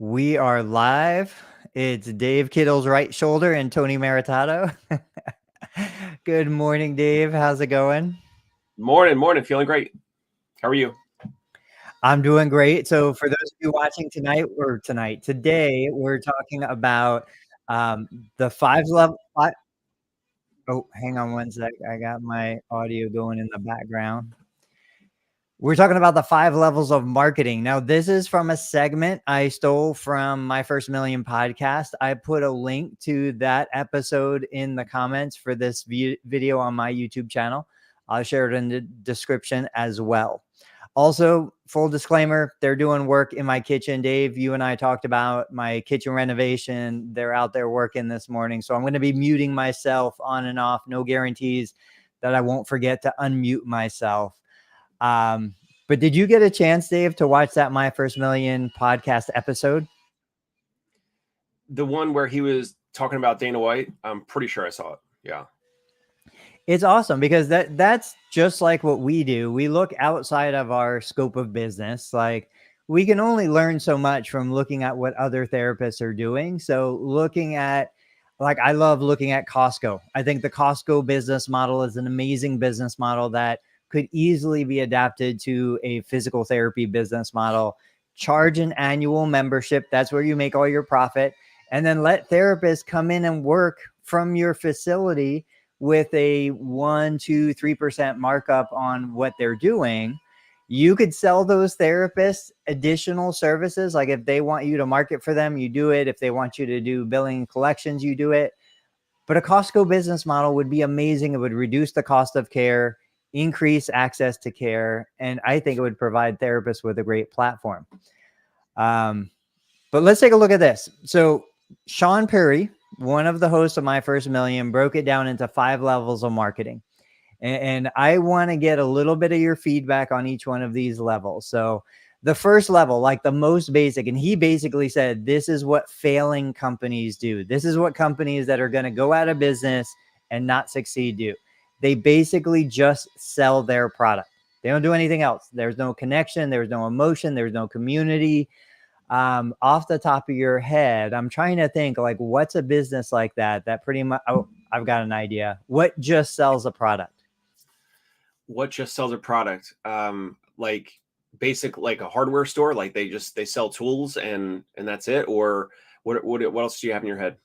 We are live. It's Dave Kittle's right shoulder and Tony Maritato. Good morning, Dave. How's it going? Morning. Feeling great. How are you? I'm doing great. So, for those of you watching today, we're talking about um, the five level. Oh, hang on one sec. I got my audio going in the background. We're talking about the 5 levels of marketing. Now, this is from a segment I stole from My First Million podcast. I put a link to that episode in the comments for this video on my YouTube channel. I'll share it in the description as well. Also, full disclaimer, they're doing work in my kitchen. Dave, you and I talked about my kitchen renovation. They're out there working this morning. So I'm going to be muting myself on and off. No guarantees that I won't forget to unmute myself. But did you get a chance, Dave, to watch that My First Million podcast episode? The one where he was talking about Dana White, I'm pretty sure I saw it. Yeah. It's awesome because that's just like what we do. We look outside of our scope of business. Like we can only learn so much from looking at what other therapists are doing. So looking at I love looking at Costco. I think the Costco business model is an amazing business model that could easily be adapted to a physical therapy business model. Charge an annual membership. That's where you make all your profit. And then let therapists come in and work from your facility with a 1, 2, 3% markup on what they're doing. You could sell those therapists additional services. Like if they want you to market for them, you do it. If they want you to do billing collections, you do it. But a Costco business model would be amazing. It would reduce the cost of care, increase access to care, and I think it would provide therapists with a great platform. But let's take a look at this. So Sean Perry, one of the hosts of My First Million, broke it down into 5 levels of marketing. And I want to get a little bit of your feedback on each one of these levels. So the first level, like the most basic, and he basically said, this is what failing companies do. This is what companies that are going to go out of business and not succeed do. They basically just sell their product. They don't do anything else. There's no connection. There's no emotion. There's no community. Off the top of your head, I'm trying to think like what's a business like that pretty much, I've got an idea. What just sells a product? What just sells a product? Like basic, like a hardware store, like they sell tools and that's it? Or what else do you have in your head?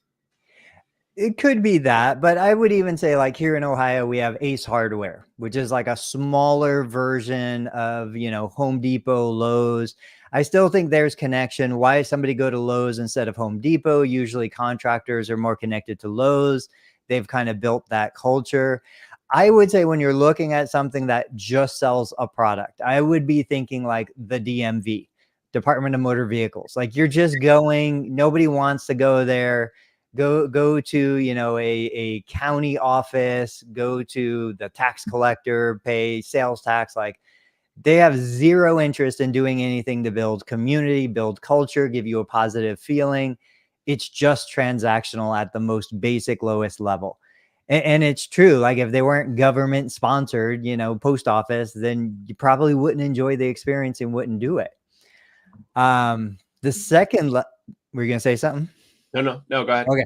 It could be that, but I would even say like here in Ohio, we have Ace Hardware, which is like a smaller version of, Home Depot, Lowe's. I still think there's connection. Why somebody go to Lowe's instead of Home Depot? Usually contractors are more connected to Lowe's. They've kind of built that culture. I would say when you're looking at something that just sells a product, I would be thinking like the DMV, Department of Motor Vehicles. Like you're just going, nobody wants to go there. Go to, a county office, go to the tax collector, pay sales tax. Like they have zero interest in doing anything to build community, build culture, give you a positive feeling. It's just transactional at the most basic, lowest level. And it's true. Like if they weren't government sponsored, post office, then you probably wouldn't enjoy the experience and wouldn't do it. The second, were you going to say something? No, go ahead. Okay.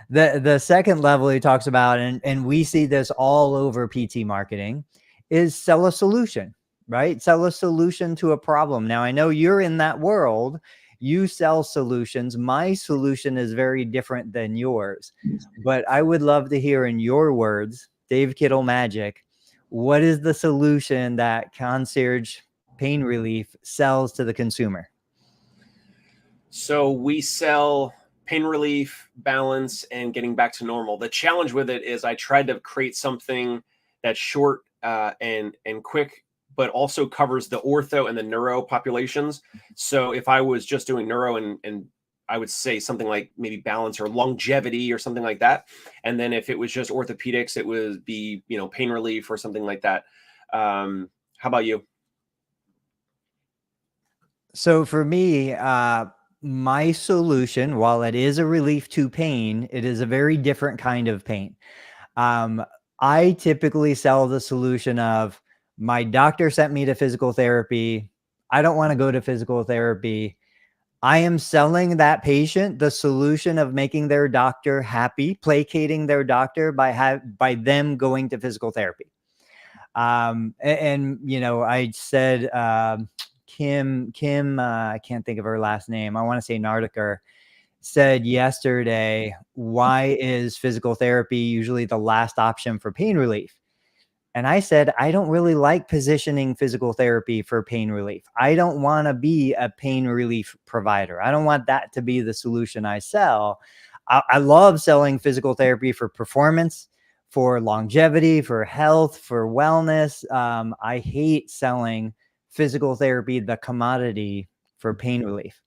The second level he talks about, and we see this all over PT marketing, is sell a solution, right? Sell a solution to a problem. Now, I know you're in that world. You sell solutions. My solution is very different than yours. But I would love to hear in your words, Dave Kittle Magic, what is the solution that Concierge Pain Relief sells to the consumer? So we sell pain relief, balance, and getting back to normal. The challenge with it is I tried to create something that's short and quick, but also covers the ortho and the neuro populations. So if I was just doing neuro and I would say something like maybe balance or longevity or something like that. And then if it was just orthopedics, it would be, pain relief or something like that. How about you? So for me, my solution, while it is a relief to pain, it is a very different kind of pain. I typically sell the solution of my doctor sent me to physical therapy. I don't want to go to physical therapy. I am selling that patient the solution of making their doctor happy, placating their doctor by them going to physical therapy. And you know, I said, Kim, I can't think of her last name. I want to say Nardiker said yesterday, why is physical therapy usually the last option for pain relief? And I said, I don't really like positioning physical therapy for pain relief. I don't want to be a pain relief provider. I don't want that to be the solution I sell. I love selling physical therapy for performance, for longevity, for health, for wellness. I hate selling physical therapy, the commodity, for pain relief.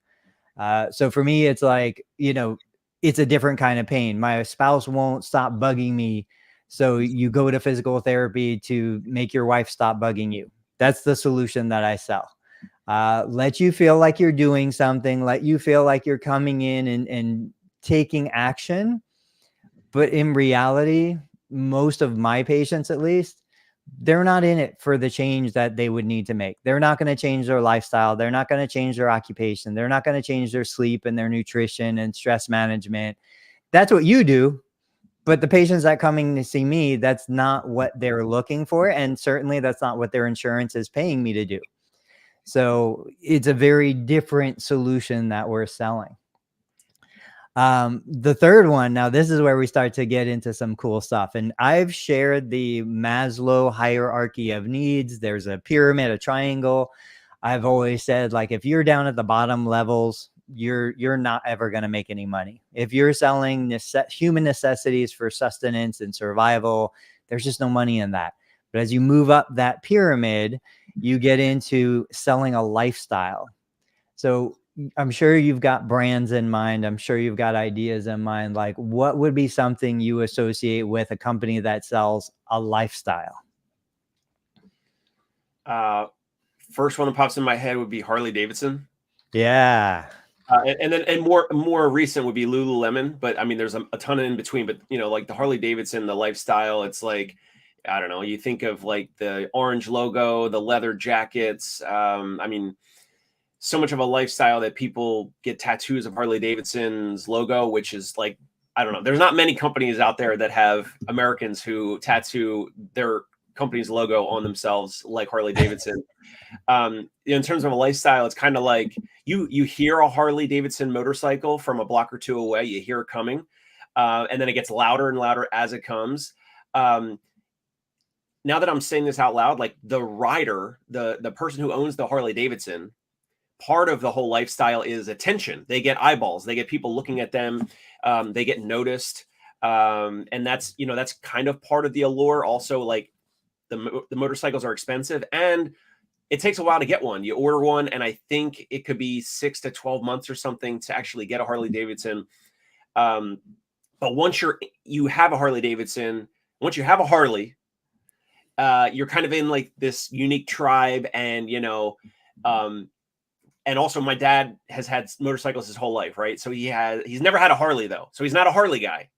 So for me, it's like, you know, it's a different kind of pain. My spouse won't stop bugging me. So you go to physical therapy to make your wife stop bugging you. That's the solution that I sell. Let you feel like you're doing something, let you feel like you're coming in and taking action. But in reality, most of my patients, at least, they're not in it for the change that they would need to make. They're not going to change their lifestyle. They're not going to change their occupation. They're not going to change their sleep and their nutrition and stress management. That's what you do. But the patients that coming to see me, that's not what they're looking for. And certainly that's not what their insurance is paying me to do. So it's a very different solution that we're selling. The third one, now this is where we start to get into some cool stuff. And I've shared the Maslow hierarchy of needs. There's a pyramid, a triangle. I've always said, like, if you're down at the bottom levels, you're not ever going to make any money. If you're selling human necessities for sustenance and survival, there's just no money in that. But as you move up that pyramid, you get into selling a lifestyle. So I'm sure you've got brands in mind. I'm sure you've got ideas in mind. Like, what would be something you associate with a company that sells a lifestyle? First one that pops in my head would be Harley Davidson. Yeah. And more recent would be Lululemon, but I mean, there's a ton of in between. But you know, like the Harley Davidson, the lifestyle, it's like, I don't know. You think of like the orange logo, the leather jackets. I mean, so much of a lifestyle that people get tattoos of Harley Davidson's logo, which is like, I don't know. There's not many companies out there that have Americans who tattoo their company's logo on themselves like Harley Davidson. In terms of a lifestyle, it's kind of like you hear a Harley Davidson motorcycle from a block or two away. You hear it coming, and then it gets louder and louder as it comes. Now that I'm saying this out loud, like the rider, the person who owns the Harley Davidson, part of the whole lifestyle is attention. They get eyeballs. They get people looking at them. They get noticed, and that's kind of part of the allure. Also, like the motorcycles are expensive and it takes a while to get one. You order one, and I think it could be 6 to 12 months or something to actually get a Harley Davidson. But once you have a Harley Davidson, once you have a Harley, you're kind of in like this unique tribe, and and also my dad has had motorcycles his whole life, right? So he's never had a Harley though, so he's not a Harley guy.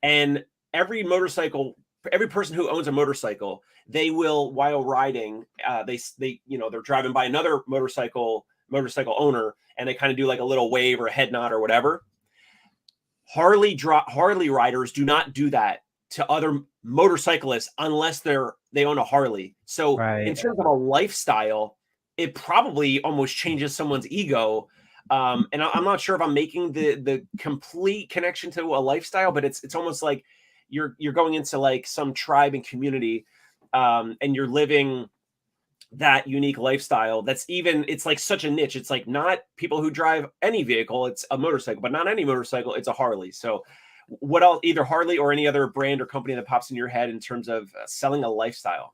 And every person who owns a motorcycle, they will, while riding, they're driving by another motorcycle owner, and they kind of do like a little wave or a head nod or whatever. Harley riders do not do that to other motorcyclists unless they own a Harley. So Right. in terms of a lifestyle, it probably almost changes someone's ego. And I'm not sure if I'm making the complete connection to a lifestyle, but it's almost like you're going into like some tribe and community, and you're living that unique lifestyle. It's like such a niche. It's like not people who drive any vehicle, it's a motorcycle, but not any motorcycle, it's a Harley. So what else, either Harley or any other brand or company that pops in your head in terms of selling a lifestyle?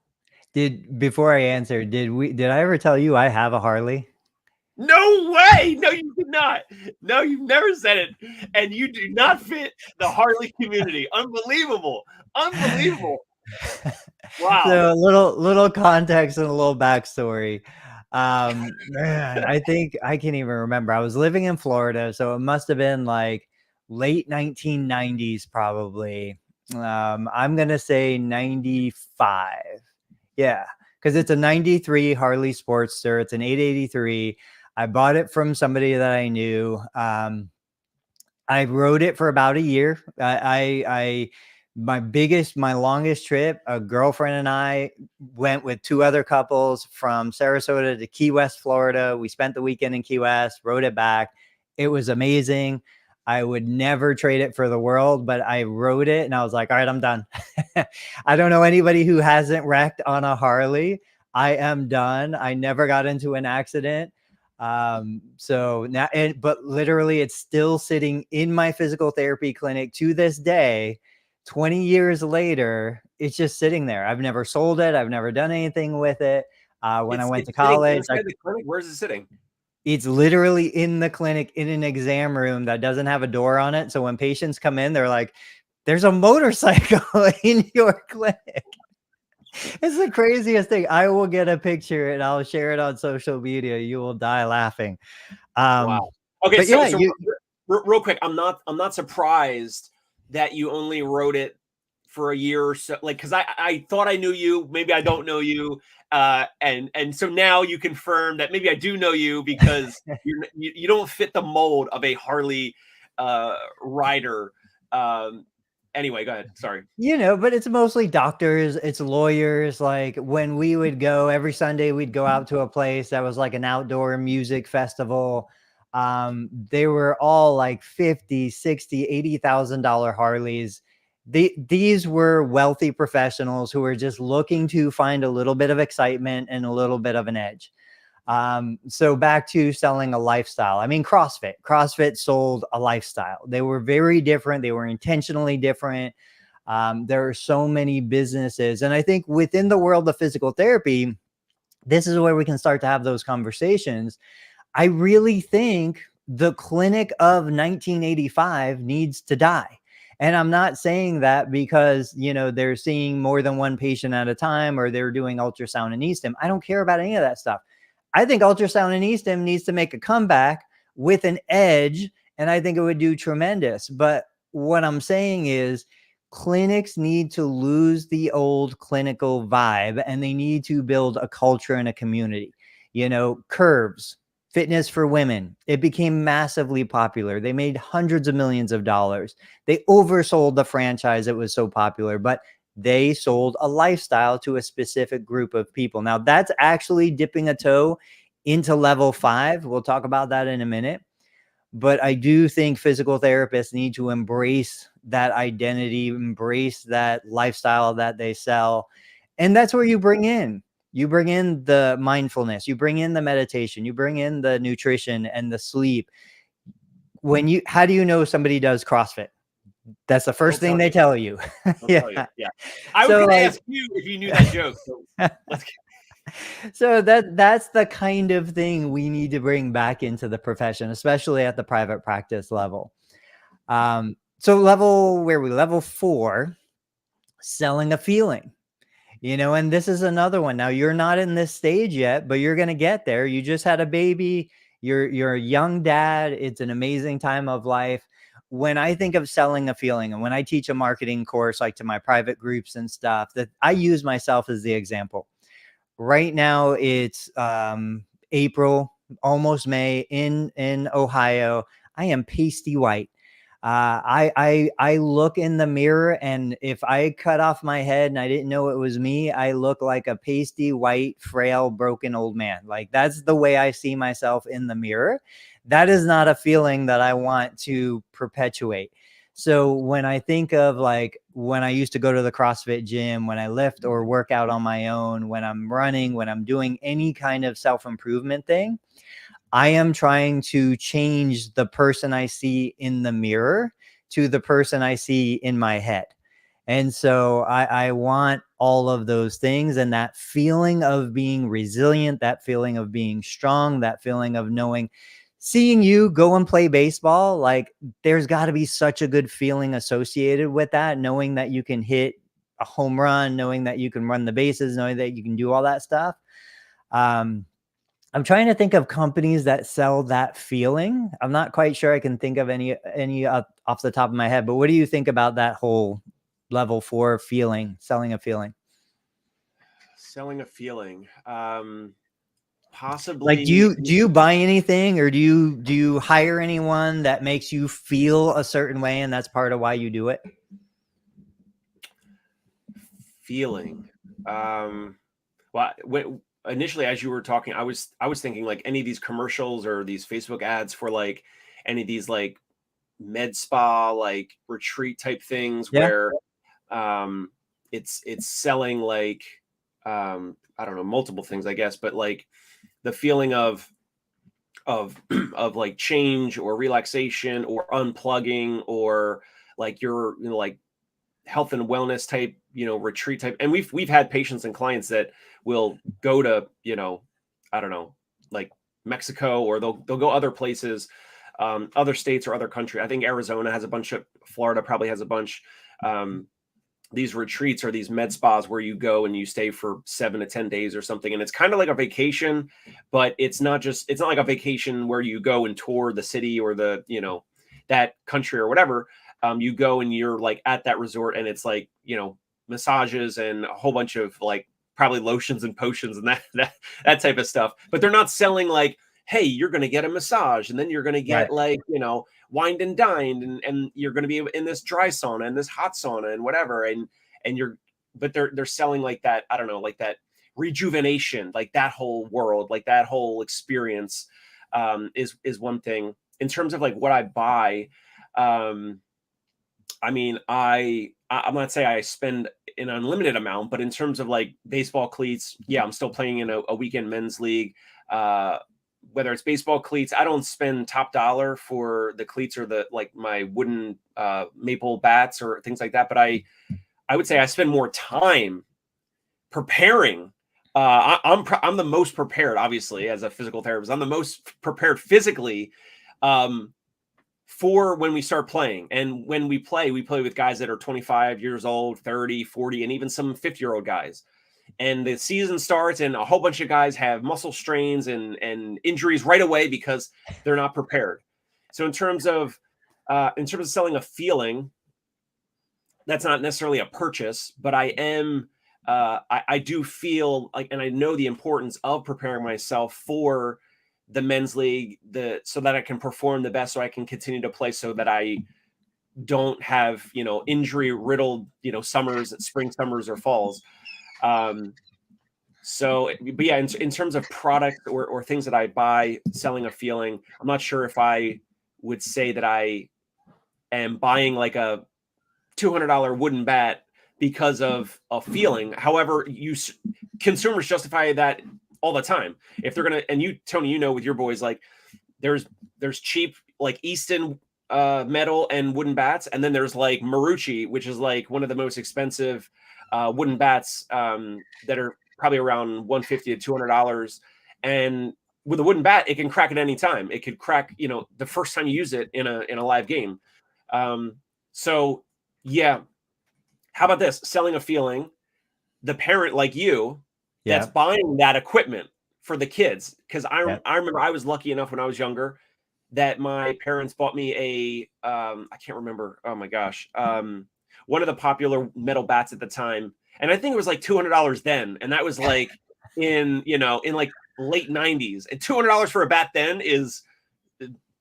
Before I answer, did I ever tell you I have a Harley? No way. No, you did not. No, you've never said it. And you do not fit the Harley community. Unbelievable. Wow. So a little context and a little backstory. Man, I think I can't even remember. I was living in Florida, so it must have been like late 1990s, probably. I'm gonna say 95. Yeah, because it's a 93 Harley Sportster. It's an 883. I bought it from somebody that I knew. I rode it for about a year. My longest trip, a girlfriend and I went with two other couples from Sarasota to Key West, Florida. We spent the weekend in Key West, rode it back. It was amazing. I would never trade it for the world, but I rode it and I was like, all right, I'm done. I don't know anybody who hasn't wrecked on a Harley. I am done. I never got into an accident. So now, but literally it's still sitting in my physical therapy clinic to this day. 20 years later, it's just sitting there. I've never sold it. I've never done anything with it. When I went to It's sitting college, inside the clinic. Where's it sitting? it's literally in the clinic in an exam room that doesn't have a door on it. So when patients come in, they're like, there's a motorcycle in your clinic. It's the craziest thing. I will get a picture and I'll share it on social media. You will die laughing. Wow. Okay, But so yeah, real quick, I'm not surprised that you only wrote it for a year or so. Like, because I thought I knew you, maybe I don't know you, and so now you confirm that maybe I do know you because you don't fit the mold of a Harley rider. Anyway, go ahead. Sorry. but it's mostly doctors, it's lawyers. Like when we would go every Sunday, we'd go out to a place that was like an outdoor music festival. They were all like 50, 60, $80,000 Harleys. These were wealthy professionals who were just looking to find a little bit of excitement and a little bit of an edge. So back to selling a lifestyle. I mean, CrossFit sold a lifestyle. They were very different. They were intentionally different. There are so many businesses. And I think within the world of physical therapy, this is where we can start to have those conversations. I really think the clinic of 1985 needs to die. And I'm not saying that because, they're seeing more than one patient at a time or they're doing ultrasound and e-stim. I don't care about any of that stuff. I think ultrasound and e-stim needs to make a comeback with an edge, and I think it would do tremendous. But what I'm saying is clinics need to lose the old clinical vibe and they need to build a culture and a community. Curves, fitness for women, it became massively popular. They made hundreds of millions of dollars. They oversold the franchise. It was so popular, but they sold a lifestyle to a specific group of people. Now that's actually dipping a toe into level 5. We'll talk about that in a minute. But I do think physical therapists need to embrace that identity, embrace that lifestyle that they sell. And that's where you bring in the mindfulness, you bring in the meditation, you bring in the nutrition and the sleep. How do you know somebody does CrossFit? That's the first thing they tell you. Yeah. I was going to ask you if you knew that joke. So let's So that's the kind of thing we need to bring back into the profession, especially at the private practice level. So level 4, selling a feeling. And this is another one. Now you're not in this stage yet, but you're going to get there. You just had a baby. You're a young dad. It's an amazing time of life. When I think of selling a feeling, and when I teach a marketing course, like to my private groups and stuff, that I use myself as the example. Right now it's April, almost May in Ohio. I am pasty white. I look in the mirror, and if I cut off my head and I didn't know it was me, I look like a pasty white, frail, broken old man. Like that's the way I see myself in the mirror. That is not a feeling that I want to perpetuate. So when I think of like when I used to go to the CrossFit gym, when I lift or work out on my own, when I'm running, when I'm doing any kind of self-improvement thing, I am trying to change the person I see in the mirror to the person I see in my head. And so I want all of those things, and that feeling of being resilient, that feeling of being strong, that feeling of seeing you go and play baseball. Like there's got to be such a good feeling associated with that, knowing that you can hit a home run, knowing that you can run the bases, knowing that you can do all that stuff. I'm trying to think of companies that sell that feeling. I'm not quite sure I can think of any off the top of my head, but what do you think about that whole level 4 feeling, selling a feeling? Selling a feeling. Like, do possibly you buy anything, or do you hire anyone that makes you feel a certain way, and that's part of why you do it? feeling. Well, initially, as you were talking, I was thinking like any of these commercials or these Facebook ads for like any of these like med spa like retreat type things Yeah. where um it's selling like I don't know, multiple things I guess, but like the feeling of of like change or relaxation or unplugging or like your like health and wellness type, retreat type. And we've had patients and clients that will go to, I don't know, like Mexico, or they'll go other places, other states or other country. I think Arizona has a bunch of, Florida probably has a bunch. These retreats or these med spas where you go and you stay for 7 to 10 days or something. And it's kind of like a vacation, but it's not like a vacation where you go and tour the city or the, that country or whatever. You go and you're like at that resort, and it's like, massages and a whole bunch of like probably lotions and potions and that type of stuff. But they're not selling like, hey, you're going to get a massage and then you're going to Right. get like, wined and dined, and you're going to be in this dry sauna and this hot sauna and whatever. And but they're selling like that, I don't know, like that rejuvenation, like that whole world, like that whole experience, is one thing. In terms of like what I buy, I mean, I'm not saying I spend an unlimited amount, but in terms of like baseball cleats, yeah, I'm still playing in a weekend men's league. Whether it's baseball cleats, I don't spend top dollar for the cleats or the like my wooden maple bats or things like that. But I would say I spend more time preparing. I'm the most prepared, obviously, as a physical therapist. I'm the most prepared physically for when we start playing. And when we play with guys that are 25 years old, 30, 40, and even some 50-year-old guys. And the season starts and a whole bunch of guys have muscle strains and injuries right away because they're not prepared. So in terms of selling a feeling, that's not necessarily a purchase, but I am I do feel like, and I know the importance of preparing myself for the men's league, so that I can perform the best, so I can continue to play, so that I don't have, injury riddled, summers, spring, summers, or falls. So, but yeah, in terms of product or things that I buy, selling a feeling, I'm not sure if I would say that I am buying like a $200 wooden bat because of a feeling. However, consumers justify that all the time. If they're gonna, and you, Tony, with your boys, like there's cheap like Easton metal and wooden bats, and then there's like Marucci, which is like one of the most expensive wooden bats that are probably around $150 to $200. And with a wooden bat, it can crack at any time. It could crack, the first time you use it in a live game. So yeah, how about this? Selling a feeling, the parent like you that's buying that equipment for the kids. Because I remember I was lucky enough when I was younger that my parents bought me a I can't remember. Oh my gosh. One of the popular metal bats at the time. And I think it was like $200 then. And that was like in like late 90s. And $200 for a bat then is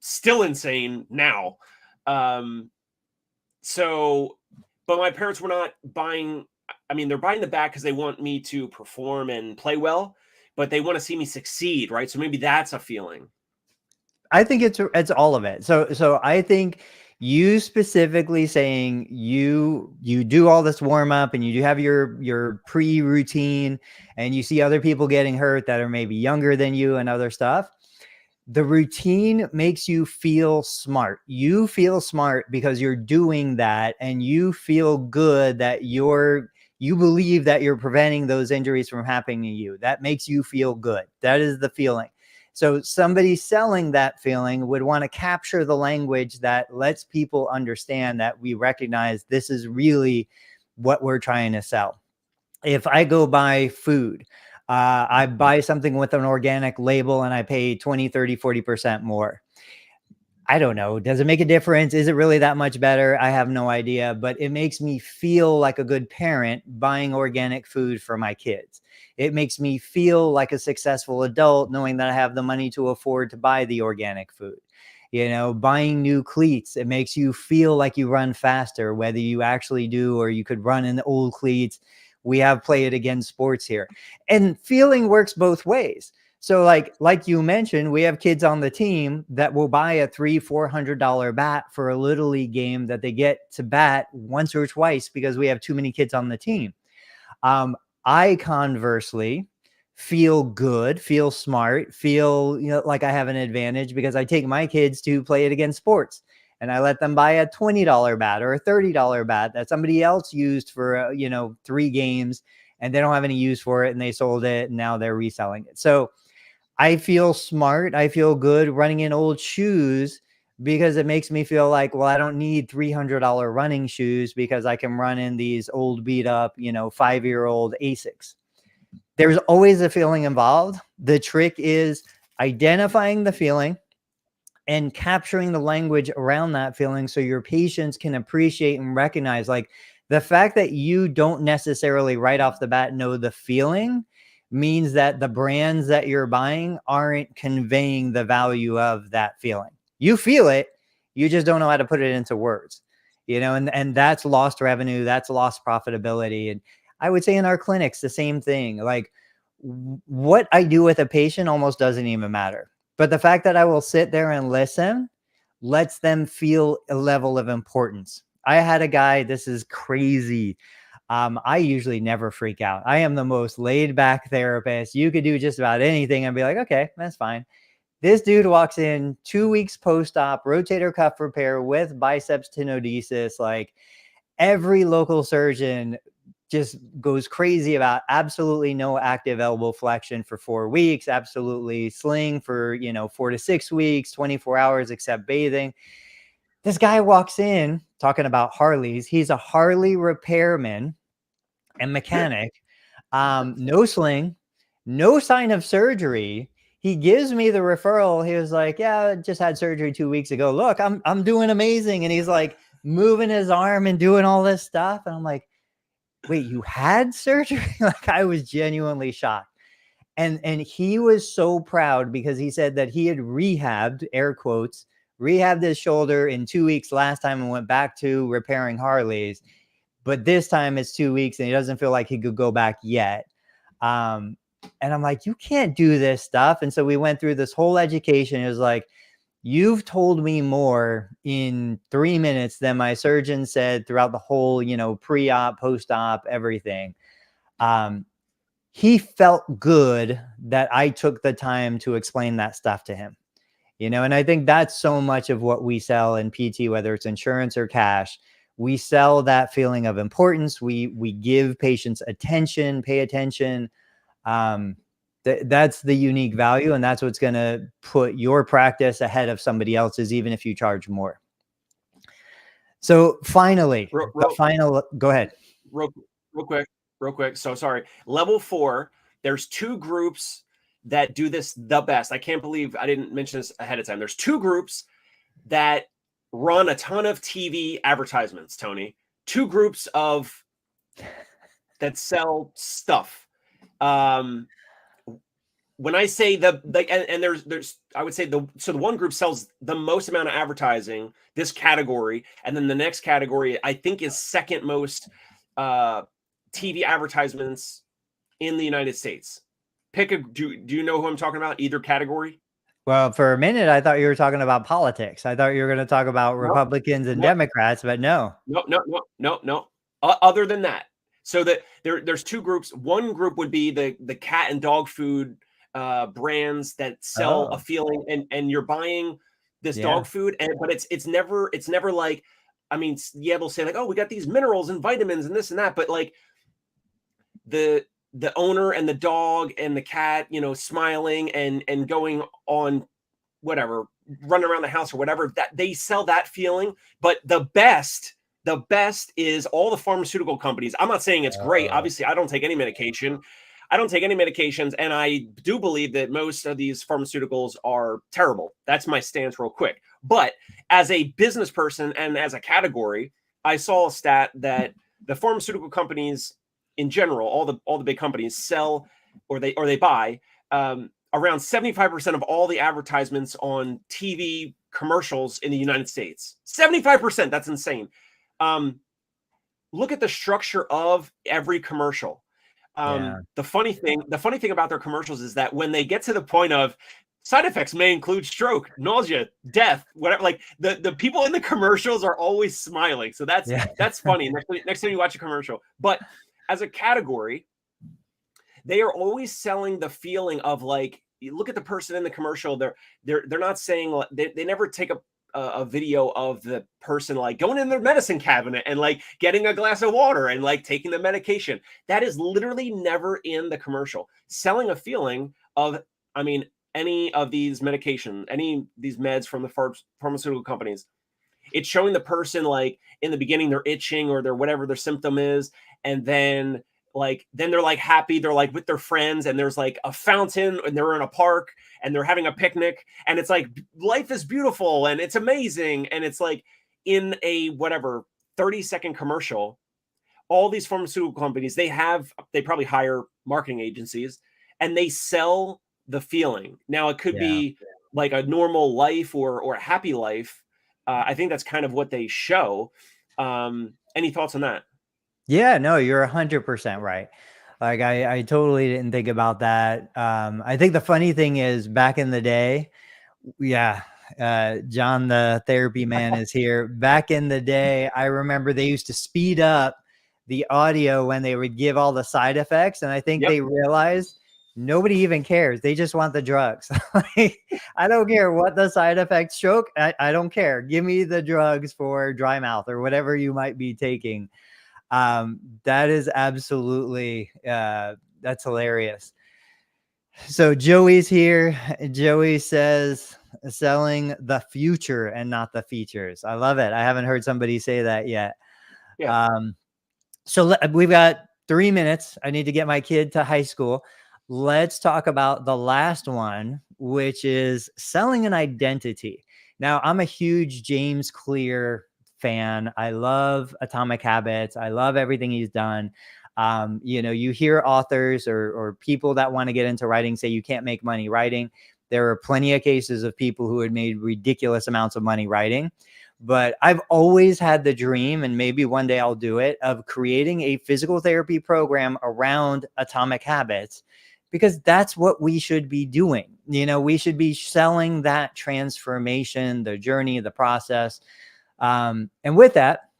still insane now. So, but my parents were not buying. I mean, they're buying the bat because they want me to perform and play well, but they want to see me succeed, right? So maybe that's a feeling. I think it's all of it. So I think you specifically saying you do all this warm up and you do have your pre-routine, and you see other people getting hurt that are maybe younger than you and other stuff. The routine makes you feel smart. You feel smart because you're doing that, and you feel good that you believe that you're preventing those injuries from happening to you. That makes you feel good. That is the feeling. So somebody selling that feeling would want to capture the language that lets people understand that we recognize this is really what we're trying to sell. If I go buy food, I buy something with an organic label and I pay 20, 30, 40% more. I don't know. Does it make a difference? Is it really that much better? I have no idea, but it makes me feel like a good parent buying organic food for my kids. It makes me feel like a successful adult knowing that I have the money to afford to buy the organic food. You know, buying new cleats, it makes you feel like you run faster, whether you actually do or you could run in the old cleats. We have Play It Again sports here. And feeling works both ways. So like you mentioned, we have kids on the team that will buy a $300-400 bat for a little league game that they get to bat once or twice because we have too many kids on the team. I conversely feel good, feel smart, feel, you know, like I have an advantage because I take my kids to Play It Again sports and I let them buy a $20 bat or a $30 bat that somebody else used for, 3 games and they don't have any use for it and they sold it and now they're reselling it. So I feel smart. I feel good running in old shoes because it makes me feel like, well, I don't need $300 running shoes because I can run in these old beat up, 5-year-old Asics. There's always a feeling involved. The trick is identifying the feeling and capturing the language around that feeling so your patients can appreciate and recognize, like, the fact that you don't necessarily right off the bat know the feeling means that the brands that you're buying aren't conveying the value of that feeling. You feel it, you just don't know how to put it into words, and that's lost revenue, that's lost profitability. And I would say in our clinics, the same thing. Like, what I do with a patient almost doesn't even matter. But the fact that I will sit there and listen lets them feel a level of importance. I had a guy, this is crazy. I usually never freak out. I am the most laid back therapist. You could do just about anything and be like, okay, that's fine. This dude walks in 2 weeks post-op, rotator cuff repair with biceps tenodesis. Like, every local surgeon just goes crazy about absolutely no active elbow flexion for 4 weeks, absolutely sling for, 4 to 6 weeks, 24 hours except bathing. This guy walks in talking about Harleys. He's a Harley repairman and mechanic. No sling, no sign of surgery. He gives me the referral. He was like, yeah, I just had surgery 2 weeks ago. Look, I'm doing amazing. And he's like moving his arm and doing all this stuff. And I'm like, wait, you had surgery? Like, I was genuinely shocked. And he was so proud because he said that he had rehabbed, air quotes, rehabbed his shoulder in 2 weeks last time and went back to repairing Harleys. But this time it's 2 weeks and he doesn't feel like he could go back yet. And I'm like, you can't do this stuff. And so we went through this whole education. It was like, you've told me more in 3 minutes than my surgeon said throughout the whole, pre-op, post-op, everything. He felt good that I took the time to explain that stuff to him, and I think that's so much of what we sell in PT, whether it's insurance or cash. We sell that feeling of importance. We give patients attention, pay attention. That's the unique value, and that's what's going to put your practice ahead of somebody else's, even if you charge more. So finally, go ahead. Real quick. So sorry. Level 4, there's 2 groups that do this the best. I can't believe I didn't mention this ahead of time. There's 2 groups that run a ton of TV advertisements, Tony. 2 groups that sell stuff. When I say and there's I would say the one group sells the most amount of advertising, this category, and then the next category I think is second most TV advertisements in the United States. Do you know who I'm talking about? Either category? Well, for a minute, I thought you were talking about politics. I thought you were going to talk about Republicans and Democrats, but no. No. Other than that, so that there's 2 groups. One group would be the cat and dog food brands that sell a feeling, and you're buying this dog food, but it's never like, I mean, yeah, they'll say like, oh, we got these minerals and vitamins and this and that, but like the owner and the dog and the cat, smiling and going on whatever, running around the house or whatever, that they sell that feeling. But the best is all the pharmaceutical companies. I'm not saying it's great. Obviously, I don't take any medication. I don't take any medications, and I do believe that most of these pharmaceuticals are terrible. That's my stance real quick. But as a business person and as a category, I saw a stat that the pharmaceutical companies in general, all the big companies sell or they buy around 75% of all the advertisements on TV commercials in the United States. 75%, that's insane. Look at the structure of every commercial. Yeah. The funny thing about their commercials is that when they get to the point of side effects may include stroke, nausea, death, whatever, like the people in the commercials are always smiling. So Yeah. that's funny. Next time you watch a commercial. But as a category, they are always selling the feeling of like, you look at the person in the commercial, they're not saying, they never take a video of the person like going in their medicine cabinet and like getting a glass of water and like taking the medication. That is literally never in the commercial. Selling a feeling of, I mean, any of these medication, any of these meds from the pharmaceutical companies, it's showing the person like in the beginning they're itching or they're whatever their symptom is, and then they're like happy, they're like with their friends, and there's like a fountain and they're in a park and they're having a picnic, and it's like life is beautiful and it's amazing, and it's like in a whatever 30-second commercial. All these pharmaceutical companies, they probably hire marketing agencies and they sell the feeling. Now it could be like a normal life or a happy life. I think that's kind of what they show. Any thoughts on that? Yeah, no, you're 100% right. Like I totally didn't think about that. I think the funny thing is back in the day, John, the therapy man, is here. Back in the day, I remember they used to speed up the audio when they would give all the side effects. And I think they realized nobody even cares. They just want the drugs. Like, I don't care what the side effects, stroke. I don't care. Give me the drugs for dry mouth or whatever you might be taking. That is absolutely, that's hilarious. So Joey's here. Joey says selling the future and not the features. I love it. I haven't heard somebody say that yet. Yeah. So we've got 3 minutes. I need to get my kid to high school. Let's talk about the last one, which is selling an identity. Now, I'm a huge James Clear fan. I love Atomic Habits. I love everything he's done. You hear authors or people that want to get into writing say you can't make money writing. There are plenty of cases of people who had made ridiculous amounts of money writing. But I've always had the dream, and maybe one day I'll do it, of creating a physical therapy program around Atomic Habits, because that's what we should be doing. We should be selling that transformation, the journey, the process. And with that,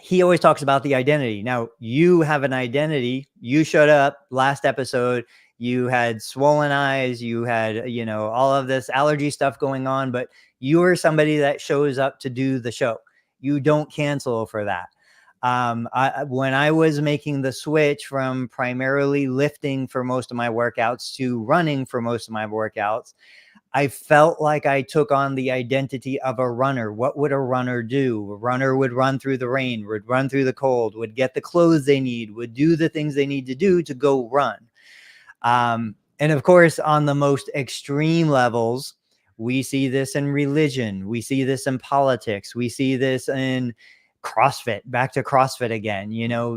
he always talks about the identity. Now, you have an identity. You showed up last episode. You had swollen eyes. You had, all of this allergy stuff going on, but you are somebody that shows up to do the show. You don't cancel for that. When I was making the switch from primarily lifting for most of my workouts to running for most of my workouts, I felt like I took on the identity of a runner. What would a runner do? A runner would run through the rain, would run through the cold, would get the clothes they need, would do the things they need to do to go run. And of course, on the most extreme levels, we see this in religion. We see this in politics. We see this in CrossFit, back to CrossFit again.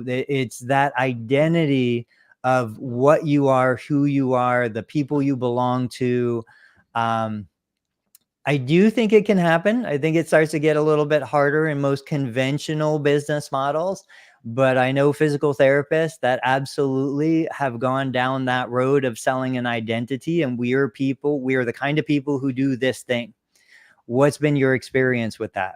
It's that identity of what you are, who you are, the people you belong to. I do think it can happen. I think it starts to get a little bit harder in most conventional business models, but I know physical therapists that absolutely have gone down that road of selling an identity, and we are the kind of people who do this thing. What's been your experience with that?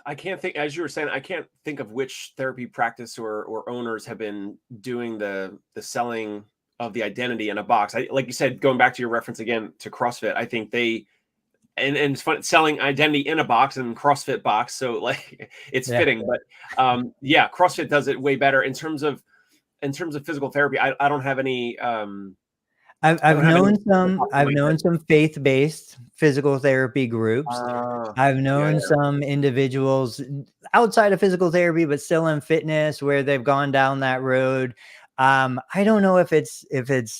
I can't think, as you were saying, I can't think of which therapy practice or owners have been doing the selling of the identity in a box. Like you said, going back to your reference again to CrossFit, I think and it's fun selling identity in a box and CrossFit box. So like it's fitting, but CrossFit does it way better in terms of physical therapy. I don't have any, I've known some faith-based physical therapy groups. I've known some individuals outside of physical therapy, but still in fitness, where they've gone down that road. I don't know if it's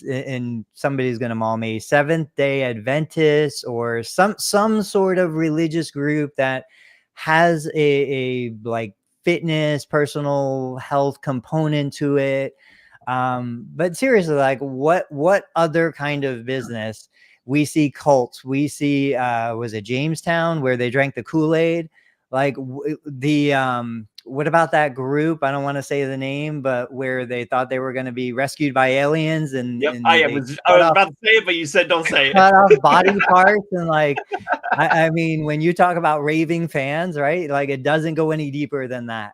in somebody's gonna maul me, Seventh-day Adventist or some sort of religious group that has a like fitness, personal health component to it. But seriously, like what other kind of business? We see cults, we see was it Jamestown where they drank the Kool-Aid? Like what about that group? I don't want to say the name, but where they thought they were going to be rescued by aliens and Yep, they I was about to say it, but you said don't say it. cut off body parts and like I mean, when you talk about raving fans, right? Like it doesn't go any deeper than that.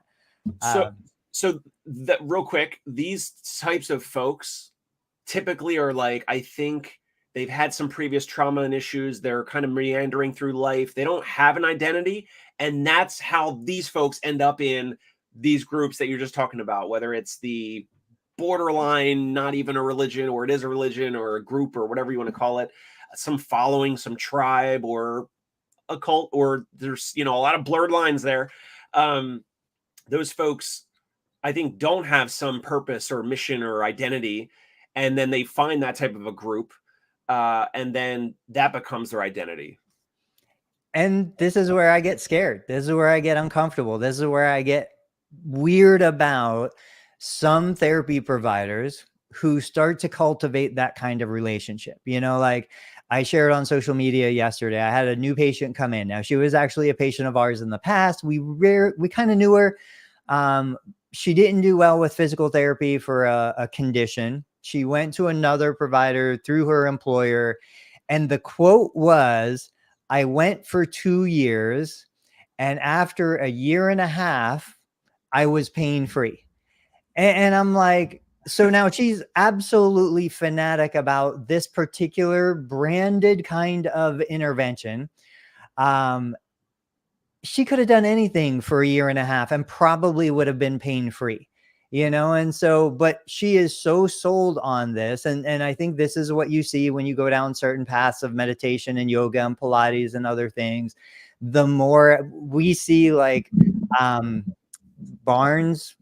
So, so that real quick, these types of folks typically are like, I think they've had some previous trauma and issues. They're kind of meandering through life. They don't have an identity. And that's how these folks end up in these groups that you're just talking about, whether it's the borderline, not even a religion, or it is a religion or a group or whatever you want to call it, some following, some tribe or a cult, or there's, a lot of blurred lines there. Those folks, I think, don't have some purpose or mission or identity. And then they find that type of a group. And then that becomes their identity. And this is where I get scared. This is where I get uncomfortable. This is where I get weird about some therapy providers who start to cultivate that kind of relationship. Like I shared on social media yesterday, I had a new patient come in. Now, she was actually a patient of ours in the past. We kind of knew her. She didn't do well with physical therapy for a condition. She went to another provider through her employer. And the quote was, I went for 2 years, and after a year and a half, I was pain-free. And I'm like, so now she's absolutely fanatic about this particular branded kind of intervention. She could have done anything for a year and a half and probably would have been pain-free, and so, but she is so sold on this. And I think this is what you see when you go down certain paths of meditation and yoga and Pilates and other things. The more we see like Barnes,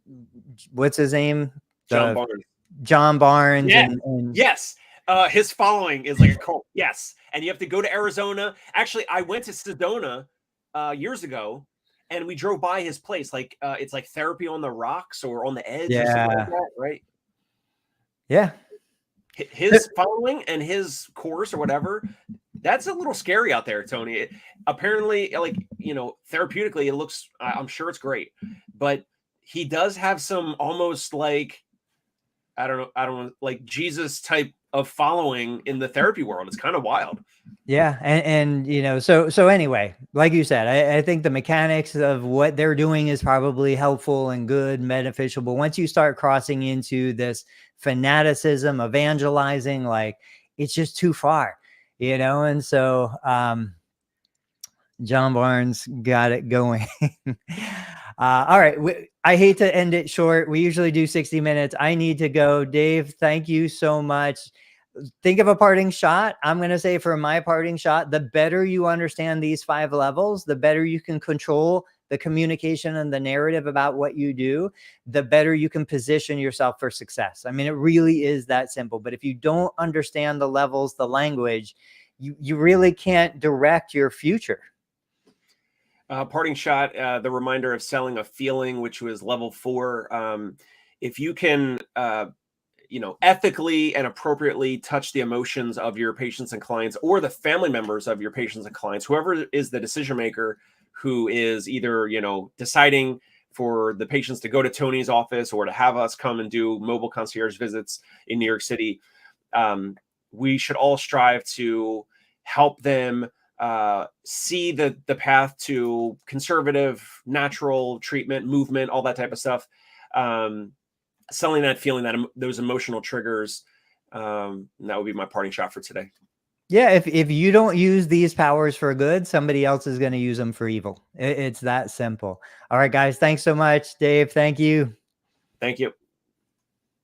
what's his name? John Barnes. Yeah. And yes. His following is like a cult. Yes. And you have to go to Arizona. Actually, I went to Sedona years ago, and we drove by his place. Like it's like therapy on the rocks or on the edge or something like that, right? Yeah. His following and his course or whatever, that's a little scary out there, Tony. Apparently, like, therapeutically, it looks, I'm sure it's great, but he does have some almost like, I don't know, like Jesus type of following in the therapy world. It's kind of wild. Yeah. And so anyway, like you said, I think the mechanics of what they're doing is probably helpful and good, beneficial. But once you start crossing into this fanaticism, evangelizing, like it's just too far, and so John Barnes got it going. All right. I hate to end it short. We usually do 60 minutes. I need to go. Dave, thank you so much. Think of a parting shot. I'm going to say for my parting shot, the better you understand these 5 levels, the better you can control the communication and the narrative about what you do, the better you can position yourself for success. I mean, it really is that simple. But if you don't understand the levels, the language, you really can't direct your future. Parting shot, the reminder of selling a feeling, which was level 4. If you can, ethically and appropriately touch the emotions of your patients and clients, or the family members of your patients and clients, whoever is the decision maker who is either, deciding for the patients to go to Tony's office or to have us come and do mobile concierge visits in New York City, we should all strive to help them see the path to conservative, natural treatment, movement, all that type of stuff. Selling that feeling, those emotional triggers. That would be my parting shot for today. Yeah. If you don't use these powers for good, somebody else is going to use them for evil. It's that simple. All right, guys. Thanks so much, Dave. Thank you. Thank you.